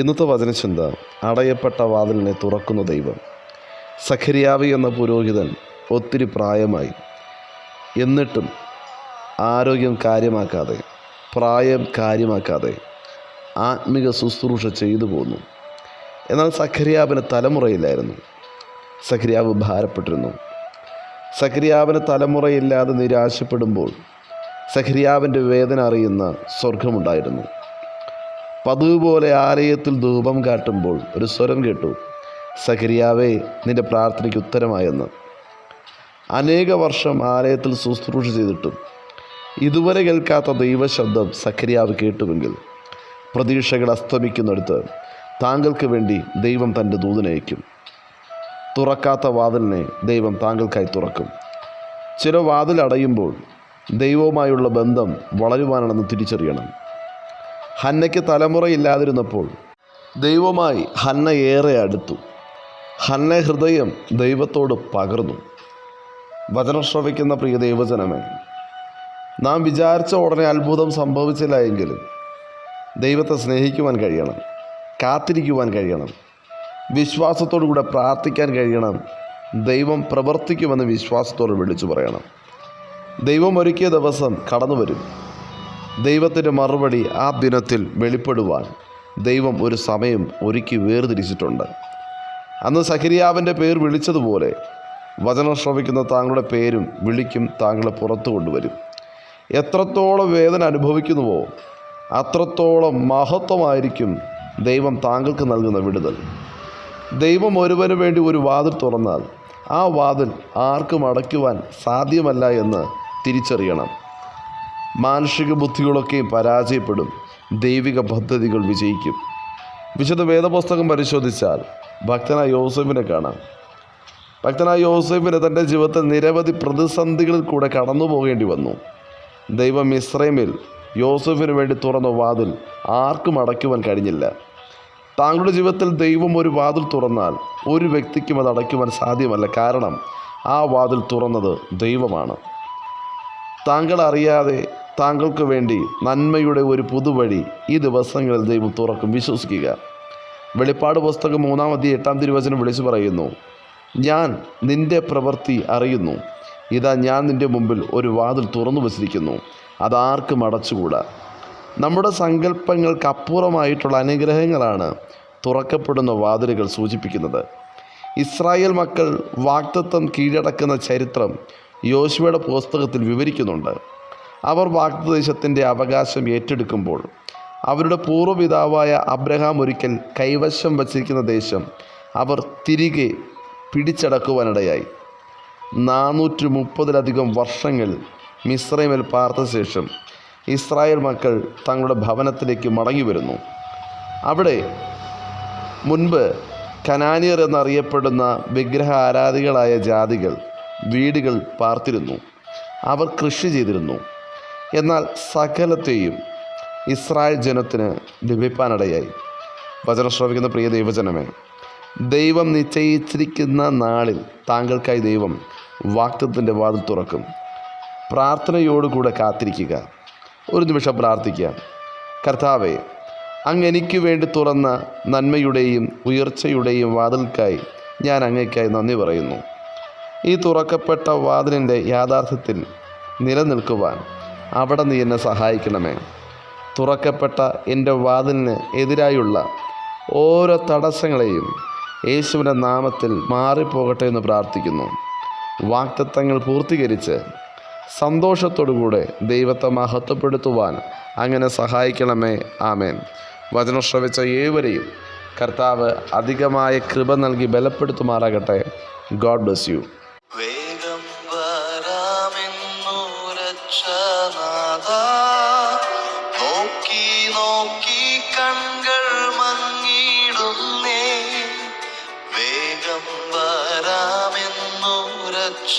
ഇന്നത്തെ വചനചിന്ത, അടയപ്പെട്ട വാതിലിനെ തുറക്കുന്ന ദൈവം. സഖരിയാവ് എന്ന പുരോഹിതൻ ഒത്തിരി പ്രായമായി, എന്നിട്ടും ആരോഗ്യം കാര്യമാക്കാതെ, പ്രായം കാര്യമാക്കാതെ ആത്മിക ശുശ്രൂഷ ചെയ്തു പോന്നു. എന്നാൽ സഖരിയാവിന് തലമുറയില്ലായിരുന്നു. സഖരിയാവ് ഭാരപ്പെട്ടിരുന്നു. സഖരിയാവിന് തലമുറയില്ലാതെ നിരാശപ്പെടുമ്പോൾ സഖരിയാവിൻ്റെ വേദന അറിയുന്ന സ്വർഗമുണ്ടായിരുന്നു. പതിവ് പോലെ ആലയത്തിൽ ധൂപം കാട്ടുമ്പോൾ ഒരു സ്വരം കേട്ടു, സഖരിയാവേ, നിന്റെ പ്രാർത്ഥനയ്ക്ക് ഉത്തരമായെന്ന്. അനേക വർഷം ആലയത്തിൽ ശുശ്രൂഷ ചെയ്തിട്ടും ഇതുവരെ കേൾക്കാത്ത ദൈവശബ്ദം സഖരിയാവ് കേട്ടുവെങ്കിൽ പ്രതീക്ഷകൾ അസ്തമിക്കുന്നിടത്ത് താങ്കൾക്ക് വേണ്ടി ദൈവം തൻ്റെ ദൂതനയക്കും. തുറക്കാത്ത വാതിലിനെ ദൈവം താങ്കൾക്കായി തുറക്കും. ചില വാതിൽ അടയുമ്പോൾ ദൈവവുമായുള്ള ബന്ധം വളരുവാനാണെന്ന് തിരിച്ചറിയണം. ഹന്നയ്ക്ക് തലമുറയില്ലാതിരുന്നപ്പോൾ ദൈവവുമായി ഹന്ന ഏറെ അടുത്തു. ഹന്ന ഹൃദയം ദൈവത്തോട് പകർന്നു. വചനം ശ്രവിക്കുന്ന പ്രിയ ദൈവജനമേ, നാം വിചാരിച്ച ഉടനെ അത്ഭുതം സംഭവിച്ചില്ല എങ്കിലും ദൈവത്തെ സ്നേഹിക്കുവാൻ കഴിയണം, കാത്തിരിക്കുവാൻ കഴിയണം, വിശ്വാസത്തോടു കൂടെ പ്രാർത്ഥിക്കാൻ കഴിയണം. ദൈവം പ്രവർത്തിക്കുമെന്ന് വിശ്വാസത്തോടെ വിളിച്ചു പറയണം. ദൈവം ഒരുക്കിയ ദിവസം കടന്നു വരും. ദൈവത്തിൻ്റെ മറുപടി ആ ദിനത്തിൽ വെളിപ്പെടുവാൻ ദൈവം ഒരു സമയം ഒരുക്കി വേർതിരിച്ചിട്ടുണ്ട്. അന്ന് സഖരിയാവിൻ്റെ പേർ വിളിച്ചതുപോലെ വചനം ശ്രവിക്കുന്ന താങ്കളുടെ പേരും വിളിക്കും, താങ്കളെ പുറത്തു കൊണ്ടുവരും. എത്രത്തോളം വേദന അനുഭവിക്കുന്നുവോ അത്രത്തോളം മഹത്വമായിരിക്കും ദൈവം താങ്കൾക്ക് നൽകുന്ന വിടുതൽ. ദൈവം ഒരുവന് വേണ്ടി ഒരു വാതിൽ തുറന്നാൽ ആ വാതിൽ ആർക്കും അടയ്ക്കുവാൻ സാധ്യമല്ല എന്ന് തിരിച്ചറിയണം. മാനുഷിക ബുദ്ധികളൊക്കെയും പരാജയപ്പെടും, ദൈവിക പദ്ധതികൾ വിജയിക്കും. വിശുദ്ധ വേദപുസ്തകം പരിശോധിച്ചാൽ ഭക്തനായ യോസേഫിനെ കാണാം. ഭക്തനായ യോസേഫിന് തൻ്റെ ജീവിതത്തിൽ നിരവധി പ്രതിസന്ധികളിൽ കൂടെ കടന്നു പോകേണ്ടി വന്നു. ദൈവം മിസ്രൈമിൽ യോസേഫിന് വേണ്ടി തുറന്ന വാതിൽ ആർക്കും അടയ്ക്കുവാൻ കഴിഞ്ഞില്ല. താങ്കളുടെ ജീവിതത്തിൽ ദൈവം ഒരു വാതിൽ തുറന്നാൽ ഒരു വ്യക്തിക്കും അത് അടയ്ക്കുവാൻ സാധ്യമല്ല. കാരണം ആ വാതിൽ തുറന്നത് ദൈവമാണ്. താങ്കൾ അറിയാതെ താങ്കൾക്ക് വേണ്ടി നന്മയുടെ ഒരു പുതുവഴി ഈ ദിവസങ്ങളിൽ ദൈവം തുറക്കും. വിശ്വസിക്കുക. വെളിപ്പാട് പുസ്തകം 3-8 തിരുവചനം വിളിച്ചു പറയുന്നു, ഞാൻ നിൻ്റെ പ്രവൃത്തി അറിയുന്നു. ഇതാ, ഞാൻ നിൻ്റെ മുമ്പിൽ ഒരു വാതിൽ തുറന്നു വച്ചിരിക്കുന്നു, അതാർക്കും അടച്ചുകൂടാ. നമ്മുടെ സങ്കല്പങ്ങൾക്കപ്പുറമായിട്ടുള്ള അനുഗ്രഹങ്ങളാണ് തുറക്കപ്പെടുന്ന വാതിലുകൾ സൂചിപ്പിക്കുന്നത്. ഇസ്രായേൽ മക്കൾ വാഗ്ദത്തം കീഴടക്കുന്ന ചരിത്രം യോശുവയുടെ പുസ്തകത്തിൽ വിവരിക്കുന്നുണ്ട്. അവർ വാഗ്ദത്തദേശത്തിൻ്റെ അവകാശം ഏറ്റെടുക്കുമ്പോൾ അവരുടെ പൂർവ്വപിതാവായ അബ്രഹാം ഒരിക്കൽ കൈവശം വച്ചിരിക്കുന്ന ദേശം അവർ തിരികെ പിടിച്ചടക്കുവാനിടയായി. 430 വർഷങ്ങൾ മിസ്രൈമിൽ പാർത്ത ശേഷം ഇസ്രായേൽ മക്കൾ തങ്ങളുടെ ഭവനത്തിലേക്ക് മടങ്ങി വരുന്നു. അവിടെ മുൻപ് കനാനിയർ എന്നറിയപ്പെടുന്ന വിഗ്രഹ ആരാധികളായ ജാതികൾ വീടുകൾ പാർത്തിരുന്നു. അവർ കൃഷി ചെയ്തിരുന്നു. എന്നാൽ സകലത്തെയും ഇസ്രായേൽ ജനത്തിന് ലഭിക്കാനിടയായി. വചനം ശ്രവിക്കുന്ന പ്രിയ ദൈവജനമേ, ദൈവം നിശ്ചയിച്ചിരിക്കുന്ന നാളിൽ താങ്കൾക്കായി ദൈവം വാഗ്ദത്തത്തിൻ്റെ വാതിൽ തുറക്കും. പ്രാർത്ഥനയോടുകൂടെ കാത്തിരിക്കുക. ഒരു നിമിഷം പ്രാർത്ഥിക്കുക. കർത്താവേ, അങ്ങ് എനിക്ക് വേണ്ടി തുറന്ന നന്മയുടെയും ഉയർച്ചയുടെയും വാതിൽക്കായി ഞാൻ അങ്ങേക്കായി നന്ദി പറയുന്നു. ഈ തുറക്കപ്പെട്ട വാതിലിൻ്റെ യാഥാർത്ഥ്യത്തിൽ നിലനിൽക്കുവാൻ അവിടെ നീ എന്നെ സഹായിക്കണമേ. തുറക്കപ്പെട്ട എൻ്റെ വാതിലിന് എതിരായുള്ള ഓരോ തടസ്സങ്ങളെയും യേശുവിൻ്റെ നാമത്തിൽ മാറിപ്പോകട്ടെ എന്ന് പ്രാർത്ഥിക്കുന്നു. വാഗ്ദത്തങ്ങൾ പൂർത്തീകരിച്ച് സന്തോഷത്തോടുകൂടെ ദൈവത്തെ മഹത്വപ്പെടുത്തുവാൻ അങ്ങനെ സഹായിക്കണമേ. ആമേൻ. വചനം ശ്രവിച്ച ഏവരെയും കർത്താവ് അധികമായ കൃപ നൽകി ബലപ്പെടുത്തുമാറാകട്ടെ. God bless you. നോക്കി നോക്കി കൺകൾ മങ്ങിടുന്നേ, വേഗം വരാമെന്നു രക്ഷ